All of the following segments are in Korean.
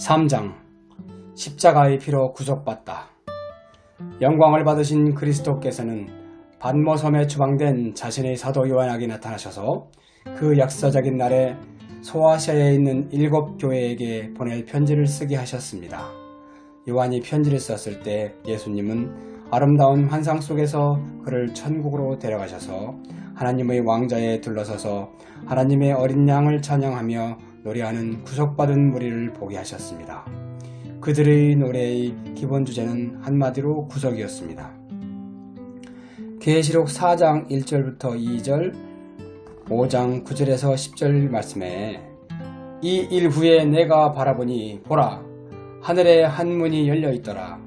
3장 십자가의 피로 구속받다. 영광을 받으신 그리스도께서는 반모섬에 추방된 자신의 사도 요한에게 나타나셔서 그 역사적인 날에 소아시아에 있는 7교회에게 보낼 편지를 쓰게 하셨습니다. 요한이 편지를 썼을 때 예수님은 아름다운 환상 속에서 그를 천국으로 데려가셔서 하나님의 왕자에 둘러서서 하나님의 어린 양을 찬양하며 노래하는 구속받은 무리를 보게 하셨습니다. 그들의 노래의 기본 주제는 한마디로 구속이었습니다. 계시록 4장 1절부터 2절, 5장 9절에서 10절 말씀에 이 일 후에 내가 바라보니 보라, 하늘에 한 문이 열려 있더라.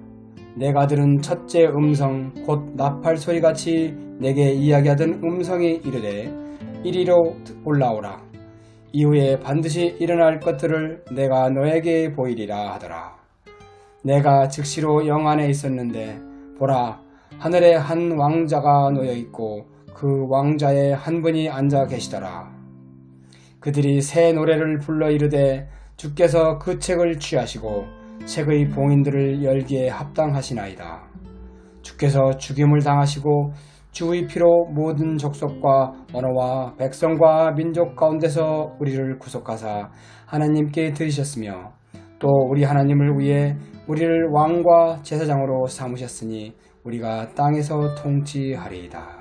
내가 들은 첫째 음성 곧 나팔 소리같이 내게 이야기하던 음성이 이르되 이리로 올라오라. 이후에 반드시 일어날 것들을 내가 너에게 보이리라 하더라. 내가 즉시로 영 안에 있었는데 보라, 하늘에 한 왕자가 놓여 있고 그 왕자에 한 분이 앉아 계시더라. 그들이 새 노래를 불러 이르되 주께서 그 책을 취하시고 책의 봉인들을 열기에 합당하시나이다. 주께서 죽임을 당하시고 주의 피로 모든 족속과 언어와 백성과 민족 가운데서 우리를 구속하사 하나님께 드리셨으며 또 우리 하나님을 위해 우리를 왕과 제사장으로 삼으셨으니 우리가 땅에서 통치하리이다.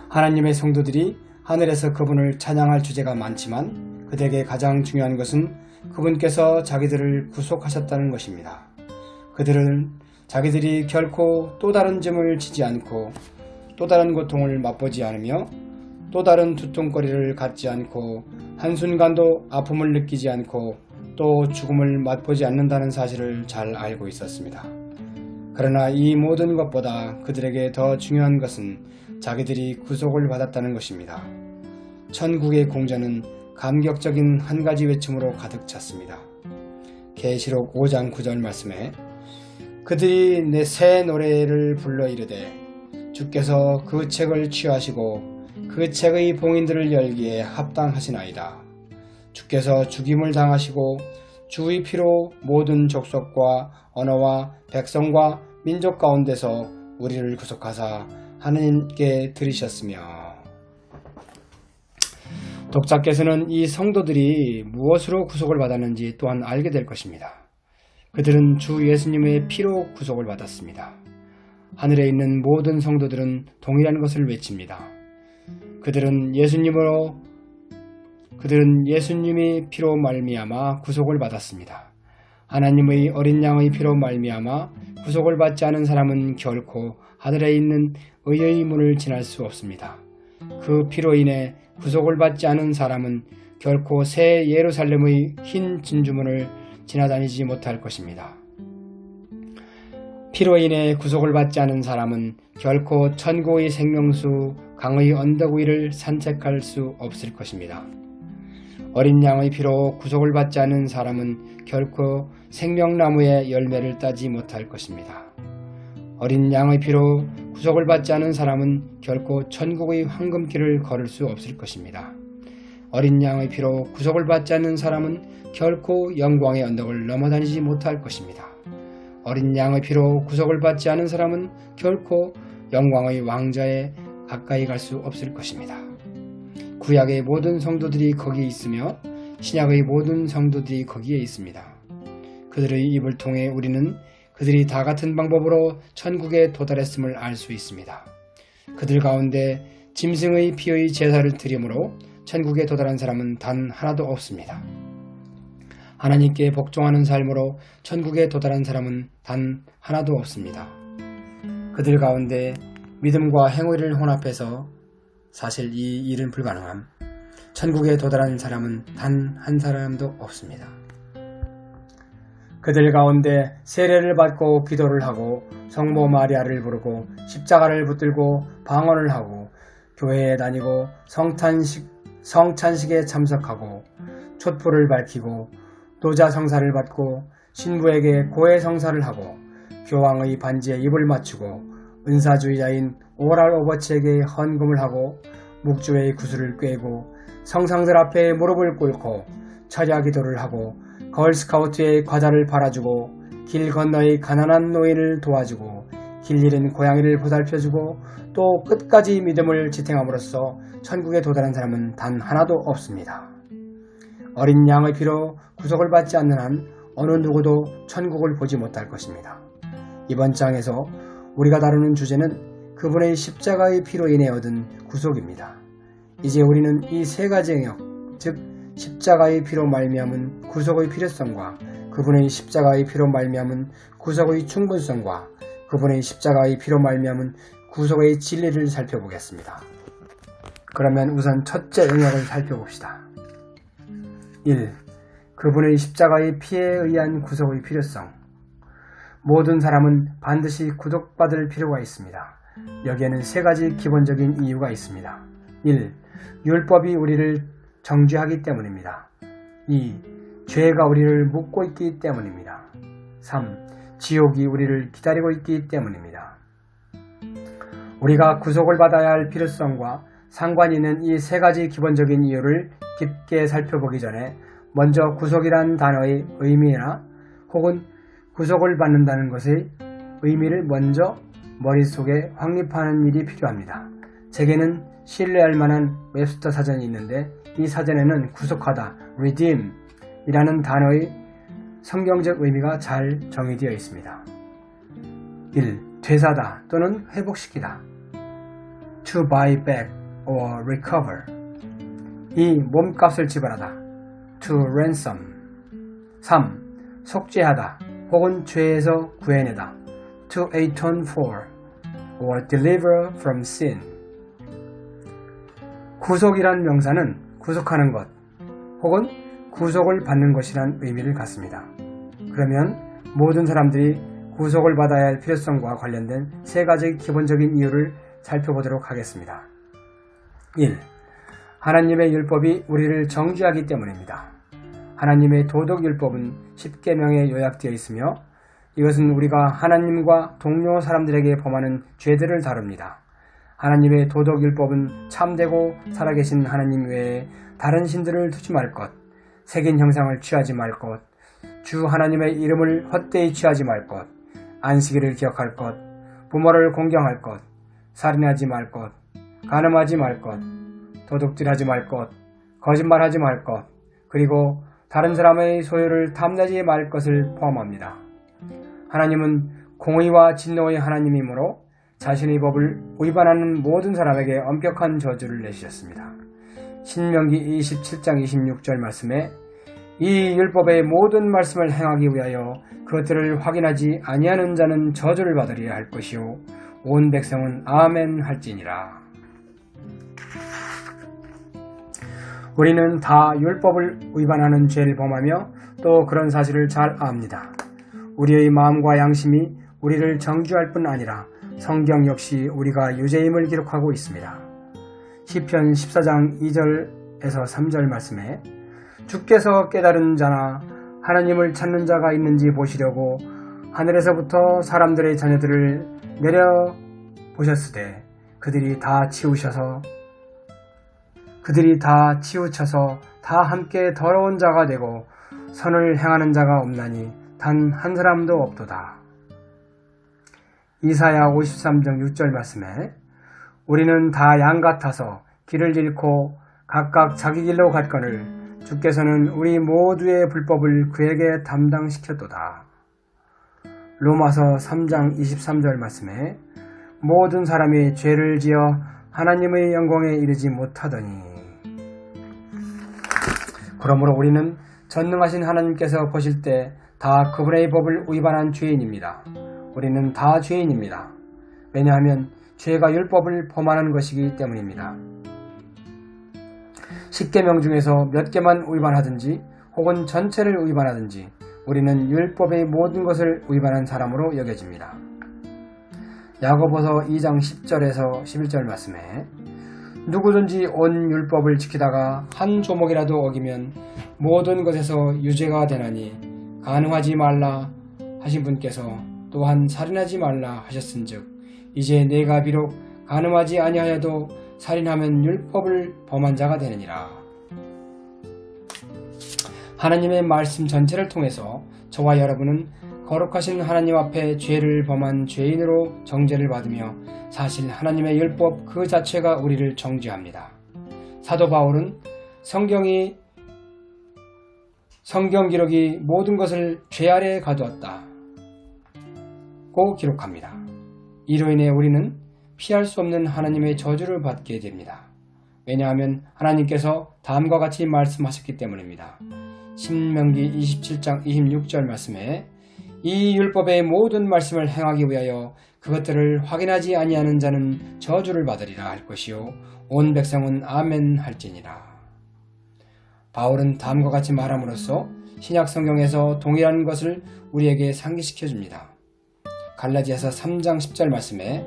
하나님의 성도들이 하늘에서 그분을 찬양할 주제가 많지만 그들에게 가장 중요한 것은 그분께서 자기들을 구속하셨다는 것입니다. 그들은 자기들이 결코 또 다른 짐을 지지 않고 또 다른 고통을 맛보지 않으며 또 다른 두통거리를 갖지 않고 한순간도 아픔을 느끼지 않고 또 죽음을 맛보지 않는다는 사실을 잘 알고 있었습니다. 그러나 이 모든 것보다 그들에게 더 중요한 것은 자기들이 구속을 받았다는 것입니다. 천국의 공전은 감격적인 한 가지 외침으로 가득 찼습니다. 계시록 5장 9절 말씀에 그들이 내 새 노래를 불러 이르되 주께서 그 책을 취하시고 그 책의 봉인들을 열기에 합당하시나이다. 주께서 죽임을 당하시고 주의 피로 모든 족속과 언어와 백성과 민족 가운데서 우리를 구속하사 하나님께 드리셨으며. 독자께서는 이 성도들이 무엇으로 구속을 받았는지 또한 알게 될 것입니다. 그들은 주 예수님의 피로 구속을 받았습니다. 하늘에 있는 모든 성도들은 동일한 것을 외칩니다. 그들은 예수님의 피로 말미암아 구속을 받았습니다. 하나님의 어린 양의 피로 말미암아 구속을 받지 않은 사람은 결코 하늘에 있는 의의 문을 지날 수 없습니다. 그 피로 인해 구속을 받지 않은 사람은 결코 새 예루살렘의 흰 진주문을 지나다니지 못할 것입니다. 피로 인해 구속을 받지 않은 사람은 결코 천국의 생명수 강의 언덕 위를 산책할 수 없을 것입니다. 어린 양의 피로 구속을 받지 않은 사람은 결코 생명나무의 열매를 따지 못할 것입니다. 어린 양의 피로 구속을 받지 않은 사람은 결코 천국의 황금길을 걸을 수 없을 것입니다. 어린 양의 피로 구속을 받지 않는 사람은 결코 영광의 언덕을 넘어다니지 못할 것입니다. 어린 양의 피로 구속을 받지 않은 사람은 결코 영광의 왕자에 가까이 갈 수 없을 것입니다. 구약의 모든 성도들이 거기에 있으며 신약의 모든 성도들이 거기에 있습니다. 그들의 입을 통해 우리는 그들이 다 같은 방법으로 천국에 도달했음을 알 수 있습니다. 그들 가운데 짐승의 피의 제사를 드림으로 천국에 도달한 사람은 단 하나도 없습니다. 하나님께 복종하는 삶으로 천국에 도달한 사람은 단 하나도 없습니다. 그들 가운데 믿음과 행위를 혼합해서 사실 이 일은 불가능함. 천국에 도달한 사람은 단 한 사람도 없습니다. 그들 가운데 세례를 받고 기도를 하고 성모 마리아를 부르고 십자가를 붙들고 방언을 하고 교회에 다니고 성찬식에 참석하고 촛불을 밝히고 노자성사를 받고 신부에게 고해성사를 하고 교황의 반지에 입을 맞추고 은사주의자인 오랄 오버치에게 헌금을 하고 묵주의 구슬을 꿰고 성상들 앞에 무릎을 꿇고 철야 기도를 하고 걸스카우트에 과자를 팔아주고 길 건너의 가난한 노인을 도와주고 길 잃은 고양이를 보살펴주고 또 끝까지 믿음을 지탱함으로써 천국에 도달한 사람은 단 하나도 없습니다. 어린 양의 피로 구속을 받지 않는 한 어느 누구도 천국을 보지 못할 것입니다. 이번 장에서 우리가 다루는 주제는 그분의 십자가의 피로 인해 얻은 구속입니다. 이제 우리는 이 세 가지 영역, 즉 십자가의 피로 말미암은 구속의 필요성과 그분의 십자가의 피로 말미암은 구속의 충분성과 그분의 십자가의 피로 말미암은 구속의 진리를 살펴보겠습니다. 그러면 우선 첫째 영역을 살펴봅시다. 1. 그분의 십자가의 피에 의한 구속의 필요성. 모든 사람은 반드시 구속받을 필요가 있습니다. 여기에는 세 가지 기본적인 이유가 있습니다. 1. 율법이 우리를 정죄하기 때문입니다. 2. 죄가 우리를 묶고 있기 때문입니다. 3. 지옥이 우리를 기다리고 있기 때문입니다. 우리가 구속을 받아야 할 필요성과 상관이 있는 이 세 가지 기본적인 이유를 깊게 살펴보기 전에 먼저 구속이란 단어의 의미나 혹은 구속을 받는다는 것의 의미를 먼저 머릿속에 확립하는 일이 필요합니다. 제게는 신뢰할 만한 웹스터 사전이 있는데 이 사전에는 구속하다, redeem 이라는 단어의 성경적 의미가 잘 정의되어 있습니다. 1. 되사다 또는 회복시키다. To buy back or recover. 2. 몸값을 지불하다. To ransom. 3. 속죄하다 혹은 죄에서 구해내다. To atone for or deliver from sin. 구속이란 명사는 구속하는 것 혹은 구속을 받는 것이란 의미를 갖습니다. 그러면 모든 사람들이 구속을 받아야 할 필요성과 관련된 세 가지 기본적인 이유를 살펴보도록 하겠습니다. 1. 하나님의 율법이 우리를 정죄하기 때문입니다. 하나님의 도덕율법은 10계명에 요약되어 있으며 이것은 우리가 하나님과 동료 사람들에게 범하는 죄들을 다룹니다. 하나님의 도덕율법은 참되고 살아계신 하나님 외에 다른 신들을 두지 말 것, 새긴 형상을 취하지 말 것, 주 하나님의 이름을 헛되이 취하지 말 것, 안식일을 기억할 것, 부모를 공경할 것, 살인하지 말 것, 간음하지 말 것, 도둑질하지 말 것, 거짓말하지 말 것, 그리고 다른 사람의 소유를 탐내지 말 것을 포함합니다. 하나님은 공의와 진노의 하나님이므로 자신의 법을 위반하는 모든 사람에게 엄격한 저주를 내주셨습니다. 신명기 27장 26절 말씀에 이 율법의 모든 말씀을 행하기 위하여 그것들을 확인하지 아니하는 자는 저주를 받으리라 할 것이요 온 백성은 아멘 할지니라. 우리는 다 율법을 위반하는 죄를 범하며 또 그런 사실을 잘 압니다. 우리의 마음과 양심이 우리를 정죄할 뿐 아니라 성경 역시 우리가 유죄임을 기록하고 있습니다. 시편 14장 2절에서 3절 말씀에 주께서 깨달은 자나 하나님을 찾는 자가 있는지 보시려고 하늘에서부터 사람들의 자녀들을 내려보셨으되 그들이 다 치우쳐서 다 함께 더러운 자가 되고 선을 행하는 자가 없나니 단 한 사람도 없도다. 이사야 53장 6절 말씀에 우리는 다 양 같아서 길을 잃고 각각 자기 길로 갔거늘 주께서는 우리 모두의 불법을 그에게 담당시켰도다. 로마서 3장 23절 말씀에 모든 사람이 죄를 지어 하나님의 영광에 이르지 못하더니. 그러므로 우리는 전능하신 하나님께서 보실 때 다 그분의 법을 위반한 죄인입니다. 우리는 다 죄인입니다. 왜냐하면 죄가 율법을 범하는 것이기 때문입니다. 10계명 중에서 몇 개만 위반하든지 혹은 전체를 위반하든지 우리는 율법의 모든 것을 위반한 사람으로 여겨집니다. 야고보서 2장 10절에서 11절 말씀에 누구든지 온 율법을 지키다가 한 조목이라도 어기면 모든 것에서 유죄가 되나니 간음하지 말라 하신 분께서 또한 살인하지 말라 하셨은즉 이제 내가 비록 간음하지 아니하여도 살인하면 율법을 범한 자가 되느니라. 하나님의 말씀 전체를 통해서 저와 여러분은 거룩하신 하나님 앞에 죄를 범한 죄인으로 정죄를 받으며 사실 하나님의 율법 그 자체가 우리를 정죄합니다. 사도 바울은 성경 기록이 모든 것을 죄 아래에 가두었다고 기록합니다. 이로 인해 우리는 피할 수 없는 하나님의 저주를 받게 됩니다. 왜냐하면 하나님께서 다음과 같이 말씀하셨기 때문입니다. 신명기 27장 26절 말씀에 이 율법의 모든 말씀을 행하기 위하여 그것들을 확인하지 아니하는 자는 저주를 받으리라 할 것이요 온 백성은 아멘 할지니라. 바울은 다음과 같이 말함으로써 신약 성경에서 동일한 것을 우리에게 상기시켜 줍니다. 갈라디아서 3장 10절 말씀에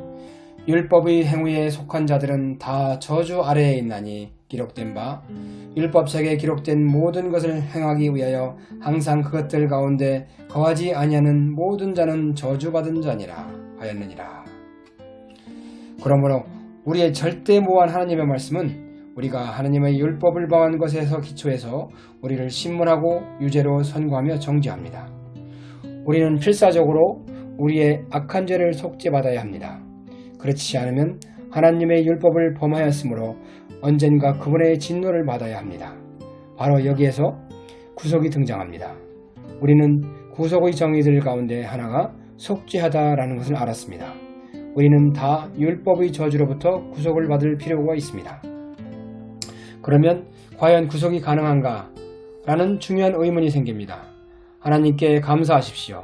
율법의 행위에 속한 자들은 다 저주 아래에 있나니 기록된 바 율법책에 기록된 모든 것을 행하기 위하여 항상 그것들 가운데 거하지 아니하는 모든 자는 저주받은 자니라 하였느니라. 그러므로 우리의 절대 무한 하나님의 말씀은 우리가 하나님의 율법을 범한 것에서 기초해서 우리를 신문하고 유죄로 선고하며 정죄합니다. 우리는 필사적으로 우리의 악한 죄를 속죄받아야 합니다. 그렇지 않으면 하나님의 율법을 범하였으므로 언젠가 그분의 진노를 받아야 합니다. 바로 여기에서 구속이 등장합니다. 우리는 구속의 정의들 가운데 하나가 속죄하다라는 것을 알았습니다. 우리는 다 율법의 저주로부터 구속을 받을 필요가 있습니다. 그러면 과연 구속이 가능한가? 라는 중요한 의문이 생깁니다. 하나님께 감사하십시오.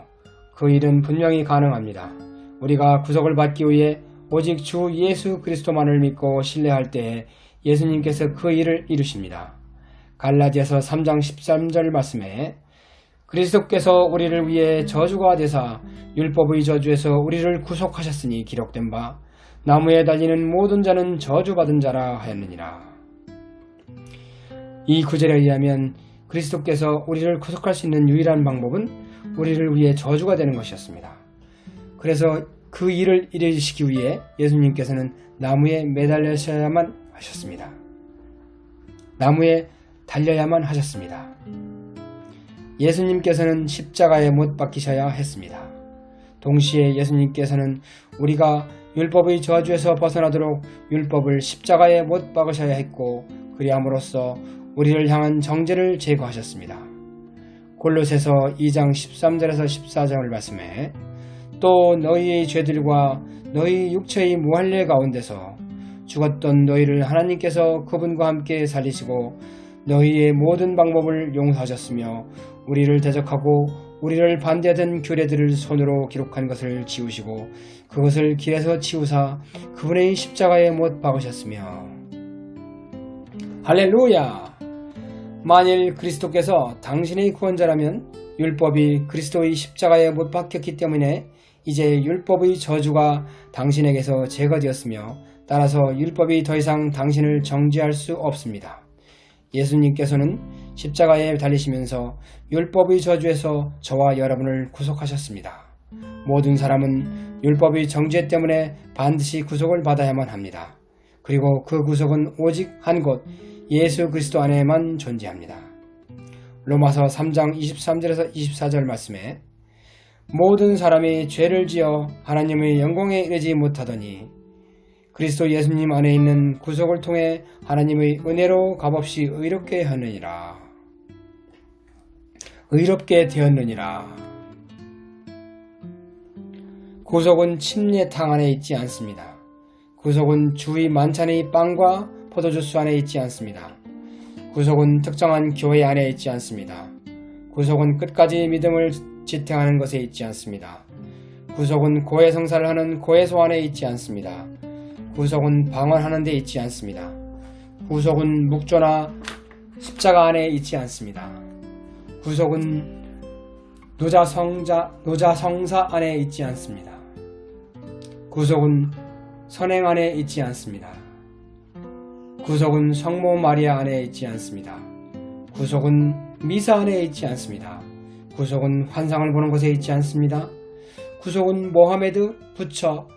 그 일은 분명히 가능합니다. 우리가 구속을 받기 위해 오직 주 예수 그리스도만을 믿고 신뢰할 때에 예수님께서 그 일을 이루십니다. 갈라디아서 3장 13절 말씀에 그리스도께서 우리를 위해 저주가 되사 율법의 저주에서 우리를 구속하셨으니 기록된 바 나무에 달리는 모든 자는 저주받은 자라 하였느니라. 이 구절에 의하면 그리스도께서 우리를 구속할 수 있는 유일한 방법은 우리를 위해 저주가 되는 것이었습니다. 그래서 그 일을 이루시기 위해 예수님께서는 나무에 매달리셔야만 하셨습니다. 나무에 달려야만 하셨습니다. 예수님께서는 십자가에 못 박히셔야 했습니다. 동시에 예수님께서는 우리가 율법의 저주에서 벗어나도록 율법을 십자가에 못 박으셔야 했고 그리함으로써 우리를 향한 정죄를 제거하셨습니다. 골로새서 2장 13절에서 14절을 말씀해 또 너희의 죄들과 너희 육체의 무할례 가운데서 죽었던 너희를 하나님께서 그분과 함께 살리시고 너희의 모든 방법을 용서하셨으며 우리를 대적하고 우리를 반대하던 규례들을 손으로 기록한 것을 지우시고 그것을 길에서 치우사 그분의 십자가에 못 박으셨으며 할렐루야! 만일 그리스도께서 당신의 구원자라면 율법이 그리스도의 십자가에 못 박혔기 때문에 이제 율법의 저주가 당신에게서 제거되었으며 따라서 율법이 더 이상 당신을 정죄할 수 없습니다. 예수님께서는 십자가에 달리시면서 율법의 저주에서 저와 여러분을 구속하셨습니다. 모든 사람은 율법의 정죄 때문에 반드시 구속을 받아야만 합니다. 그리고 그 구속은 오직 한 곳 예수 그리스도 안에만 존재합니다. 로마서 3장 23절에서 24절 말씀에 모든 사람이 죄를 지어 하나님의 영광에 이르지 못하더니 그리스도 예수님 안에 있는 구속을 통해 하나님의 은혜로 값없이 의롭게 하느니라. 의롭게 되었느니라. 구속은 침례탕 안에 있지 않습니다. 구속은 주의 만찬의 빵과 포도주스 안에 있지 않습니다. 구속은 특정한 교회 안에 있지 않습니다. 구속은 끝까지 믿음을 지탱하는 것에 있지 않습니다. 구속은 고해성사를 하는 고해소 안에 있지 않습니다. 구속은 방언하는 데 있지 않습니다. 구속은 묵조나 십자가 안에 있지 않습니다. 구속은 노자성사 안에 있지 않습니다. 구속은 선행 안에 있지 않습니다. 구속은 성모 마리아 안에 있지 않습니다. 구속은 미사 안에 있지 않습니다. 구속은 환상을 보는 곳에 있지 않습니다. 구속은 모하메드, 부처,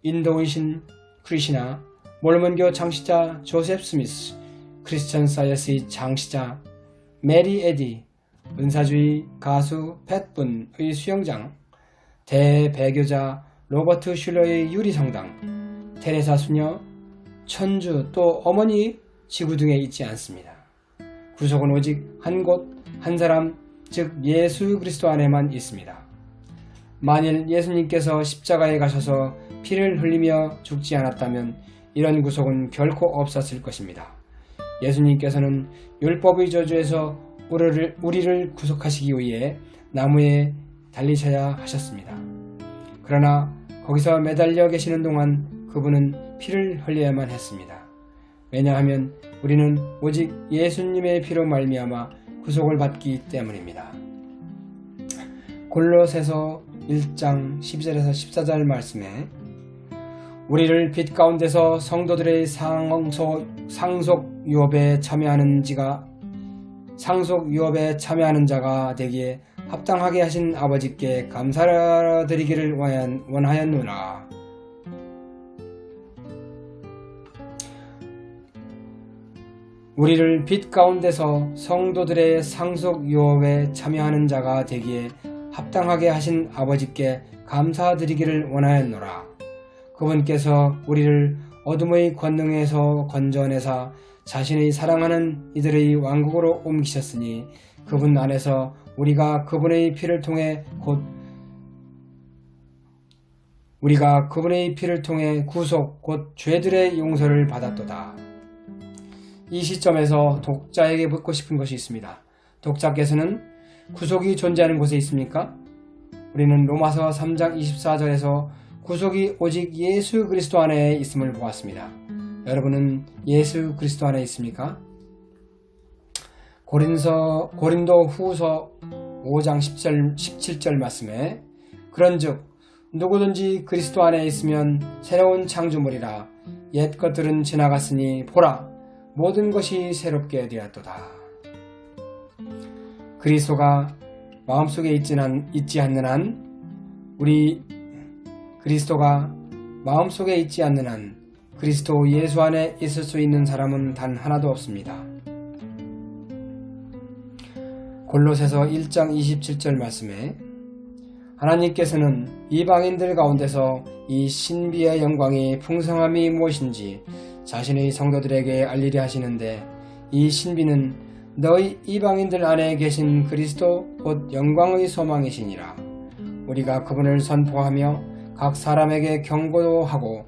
인도의 신 크리시나, 몰몬교 장시자 조셉 스미스, 크리스천 사이언스의 장시자 메리 에디, 은사주의 가수 팻분의 수영장, 대배교자 로버트 슐러의 유리성당, 테레사 수녀, 천주 또 어머니 지구 등에 있지 않습니다. 구속은 오직 한 곳, 한 사람, 즉 예수 그리스도 안에만 있습니다. 만일 예수님께서 십자가에 가셔서 피를 흘리며 죽지 않았다면 이런 구속은 결코 없었을 것입니다. 예수님께서는 율법의 저주에서 우리를 구속하시기 위해 나무에 달리셔야 하셨습니다. 그러나 거기서 매달려 계시는 동안 그분은 피를 흘려야만 했습니다. 왜냐하면 우리는 오직 예수님의 피로 말미암아 구속을 받기 때문입니다. 골로새서 1장 12절에서 14절 말씀에 우리를 빛 가운데서 성도들의 상속 유업에 참여하는 자가 되기에 합당하게 하신 아버지께 감사드리기를 원하였노라. 우리를 빛 가운데서 성도들의 상속 유업에 참여하는 자가 되기에 합당하게 하신 아버지께 감사드리기를 원하였노라. 그분께서 우리를 어둠의 권능에서 건져내사 자신의 사랑하는 이들의 왕국으로 옮기셨으니 그분 안에서 우리가 그분의 피를 통해 구속 곧 죄들의 용서를 받았도다. 이 시점에서 독자에게 묻고 싶은 것이 있습니다. 독자께서는 구속이 존재하는 곳에 있습니까? 우리는 로마서 3장 24절에서 구속이 오직 예수 그리스도 안에 있음을 보았습니다. 여러분은 예수 그리스도 안에 있습니까? 고린도 후서 5장 17절 말씀에 그런즉 누구든지 그리스도 안에 있으면 새로운 창조물이라 옛 것들은 지나갔으니 보라 모든 것이 새롭게 되었도다. 그리스도가 마음속에 있지 않는 한 그리스도가 마음속에 있지 않는 한 그리스도 예수 안에 있을 수 있는 사람은 단 하나도 없습니다. 골로새서 1장 27절 말씀에 하나님께서는 이방인들 가운데서 이 신비의 영광이 풍성함이 무엇인지 자신의 성도들에게 알리려 하시는데 이 신비는 너희 이방인들 안에 계신 그리스도 곧 영광의 소망이시니라. 우리가 그분을 선포하며 각 사람에게 경고하고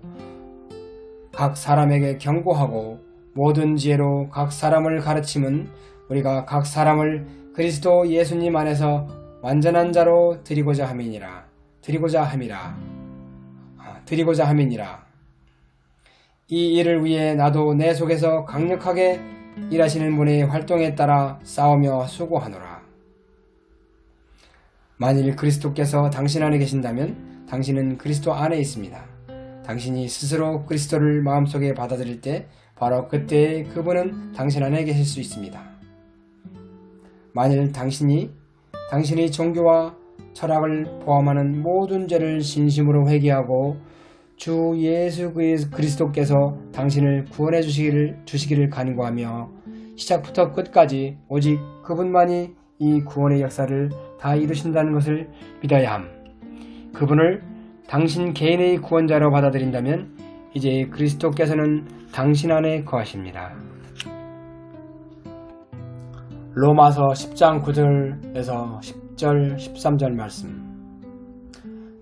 모든 지혜로 각 사람을 가르침은 우리가 각 사람을 그리스도 예수님 안에서 완전한 자로 드리고자 함이니라. 이 일을 위해 나도 내 속에서 강력하게 일하시는 분의 활동에 따라 싸우며 수고하노라. 만일 그리스도께서 당신 안에 계신다면 당신은 그리스도 안에 있습니다. 당신이 스스로 그리스도를 마음속에 받아들일 때 바로 그때 그분은 당신 안에 계실 수 있습니다. 만일 당신의 종교와 철학을 포함하는 모든 죄를 진심으로 회개하고 주 예수 그리스도께서 당신을 구원해 주시기를 간구하며 시작부터 끝까지 오직 그분만이 이 구원의 역사를 다 이루신다는 것을 믿어야 함. 그분을 당신 개인의 구원자로 받아들인다면 이제 그리스도께서는 당신 안에 거하십니다. 로마서 10장 9절에서 10절 13절 말씀.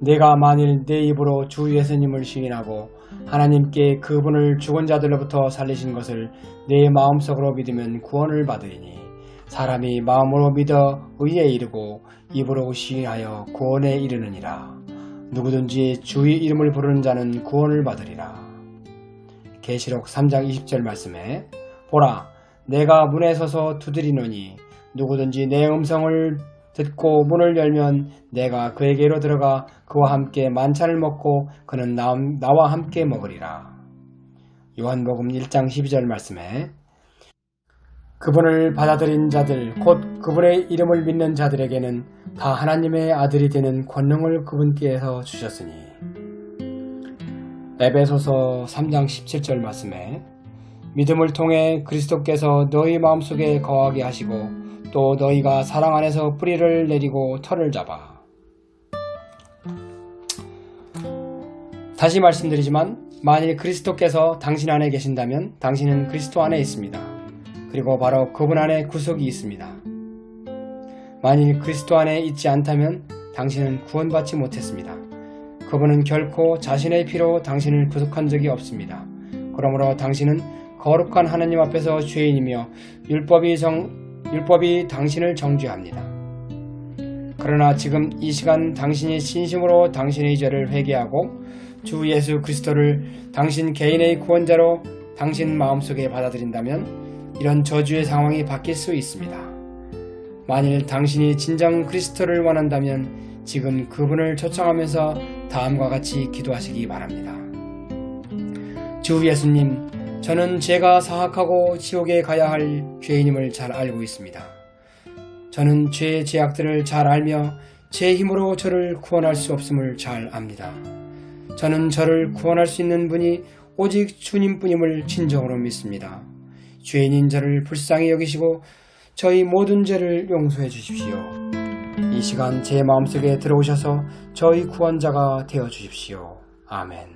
내가 만일 내 입으로 주 예수님을 시인하고 하나님께 그분을 죽은 자들로부터 살리신 것을 내 마음속으로 믿으면 구원을 받으리니 사람이 마음으로 믿어 의에 이르고 입으로 시인하여 구원에 이르느니라. 누구든지 주의 이름을 부르는 자는 구원을 받으리라. 계시록 3장 20절 말씀에 보라 내가 문에 서서 두드리노니 누구든지 내 음성을 듣고 문을 열면 내가 그에게로 들어가 그와 함께 만찬을 먹고 그는 나와 함께 먹으리라. 요한복음 1장 12절 말씀에 그분을 받아들인 자들 곧 그분의 이름을 믿는 자들에게는 다 하나님의 아들이 되는 권능을 그분께서 주셨으니. 에베소서 3장 17절 말씀에 믿음을 통해 그리스도께서 너희 마음속에 거하게 하시고 또 너희가 사랑 안에서 뿌리를 내리고 털을 잡아. 다시 말씀드리지만 만일 그리스도께서 당신 안에 계신다면 당신은 그리스도 안에 있습니다. 그리고 바로 그분 안에 구속이 있습니다. 만일 그리스도 안에 있지 않다면 당신은 구원받지 못했습니다. 그분은 결코 자신의 피로 당신을 구속한 적이 없습니다. 그러므로 당신은 거룩한 하나님 앞에서 죄인이며 율법이 당신을 정죄합니다. 그러나 지금 이 시간 당신이 진심으로 당신의 죄를 회개하고 주 예수 그리스도를 당신 개인의 구원자로 당신 마음속에 받아들인다면 이런 저주의 상황이 바뀔 수 있습니다. 만일 당신이 진정 그리스도를 원한다면 지금 그분을 초청하면서 다음과 같이 기도하시기 바랍니다. 주 예수님, 저는 죄가 사악하고 지옥에 가야 할 죄인임을 잘 알고 있습니다. 저는 죄의 죄악들을 잘 알며 제 힘으로 저를 구원할 수 없음을 잘 압니다. 저는 저를 구원할 수 있는 분이 오직 주님뿐임을 진정으로 믿습니다. 죄인인 저를 불쌍히 여기시고 저희 모든 죄를 용서해 주십시오. 이 시간 제 마음속에 들어오셔서 저희 구원자가 되어 주십시오. 아멘.